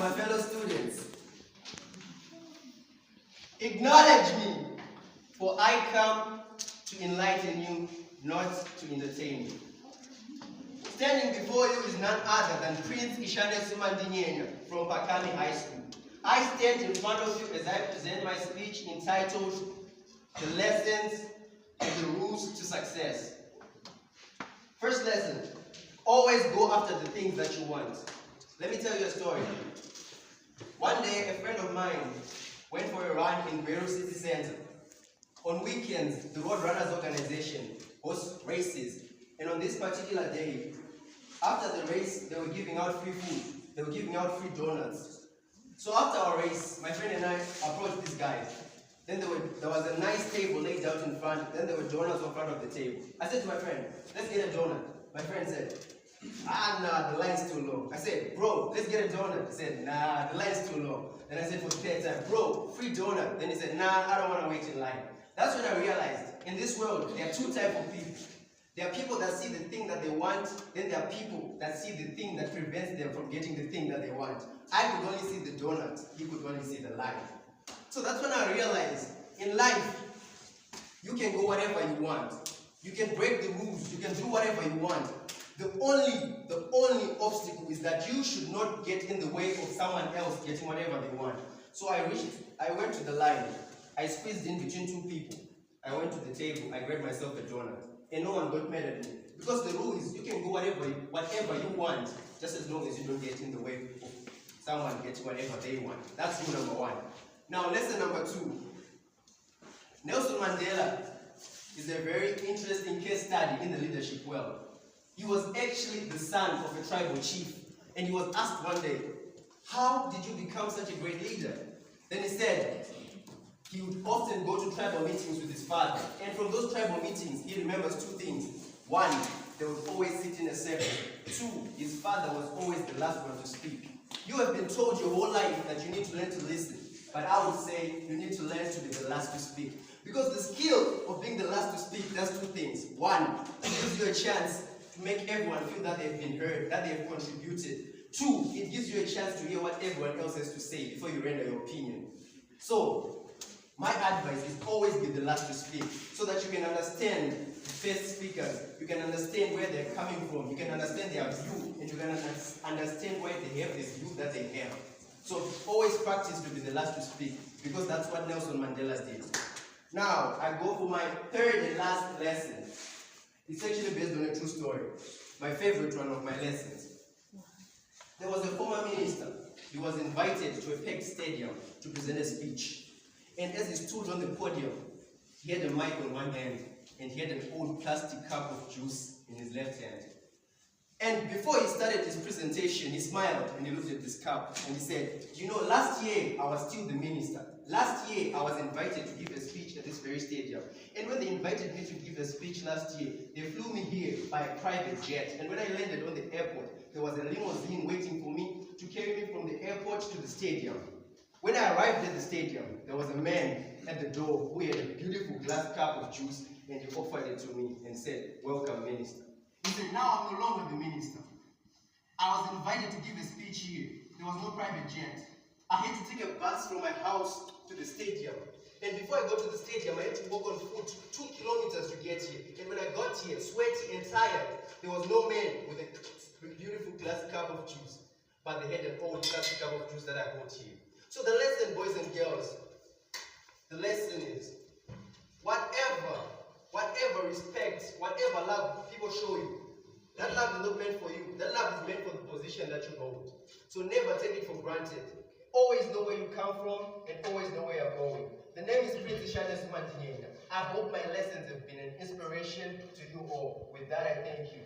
my fellow students. Acknowledge me, for I come to enlighten you, not to entertain you. Standing before you is none other than Prince Ishane Sumandinyenya from PAKAME High School. I stand in front of you as I present my speech entitled The Lessons and the Rules to Success. First lesson, always go after the things that you want. Let me tell you a story. One day, a friend of mine went for a run in Beirut City Center. On weekends, the Road Runners Organization hosts races. And on this particular day, after the race, they were giving out free food. They were giving out free donuts. So after our race, my friend and I approached this guy. Then there was a nice table laid out in front. Then there were donuts in front of the table. I said to my friend, let's get a donut. My friend said, nah, the line's too long. I said, bro, let's get a donut. He said, nah, the line's too long. Then I said for the third time, bro, free donut. Then he said, nah, I don't want to wait in line. That's when I realized, in this world, there are two types of people. There are people that see the thing that they want, then there are people that see the thing that prevents them from getting the thing that they want. I could only see the donut, he could only see the line. So that's when I realized, in life, you can go whatever you want. You can break the rules, you can do whatever you want. The only obstacle is that you should not get in the way of someone else getting whatever they want. So I went to the line, I squeezed in between two people. I went to the table, I grabbed myself a donut. And no one got mad at me. Because the rule is you can go whatever you want, just as long as you don't get in the way of someone getting whatever they want. That's rule number one. Now, lesson number two. Nelson Mandela is a very interesting case study in the leadership world. He was actually the son of a tribal chief. And he was asked one day, how did you become such a great leader? Then he said, he would often go to tribal meetings with his father. And from those tribal meetings, he remembers two things. One, they would always sit in a circle. Two, his father was always the last one to speak. You have been told your whole life that you need to learn to listen. But I would say you need to learn to be the last to speak. Because the skill of being the last to speak does two things. One, it gives you a chance to make everyone feel that they've been heard, that they've contributed. Two, it gives you a chance to hear what everyone else has to say before you render your opinion. So, my advice is always be the last to speak, so that you can understand the first speakers, you can understand where they're coming from, you can understand their view, and you can understand why they have this view that they have. So always practice to be the last to speak, because that's what Nelson Mandela did. Now, I go for my third and last lesson. It's actually based on a true story. My favorite one of my lessons. There was a former minister. He was invited to a packed stadium to present a speech. And as he stood on the podium, he had a mic on one hand, and he had an old plastic cup of juice in his left hand. And before he started his presentation, he smiled and he looked at this cup and he said, you know, last year I was still the minister. Last year I was invited to give a speech at this very stadium. And when they invited me to give a speech last year, they flew me here by a private jet. And when I landed on the airport, there was a limousine waiting for me to carry me from the airport to the stadium. When I arrived at the stadium, there was a man at the door who had a beautiful glass cup of juice, and he offered it to me and said, welcome, minister. He said, now I'm no longer the minister. I was invited to give a speech here. There was no private jet. I had to take a bus from my house to the stadium. And before I got to the stadium, I had to walk on foot 2 kilometers to get here. And when I got here, sweaty and tired, there was no man with a beautiful glass cup of juice. But they had an old plastic cup of juice that I bought here. So the lesson, boys and girls, the lesson is, whatever respect, whatever love people show you, that love is not meant for you. That love is meant for the position that you hold. So never take it for granted. Always know where you come from and always know where you're going. The name is Prince Ishane Sumandinyenya. I hope my lessons have been an inspiration to you all. With that, I thank you.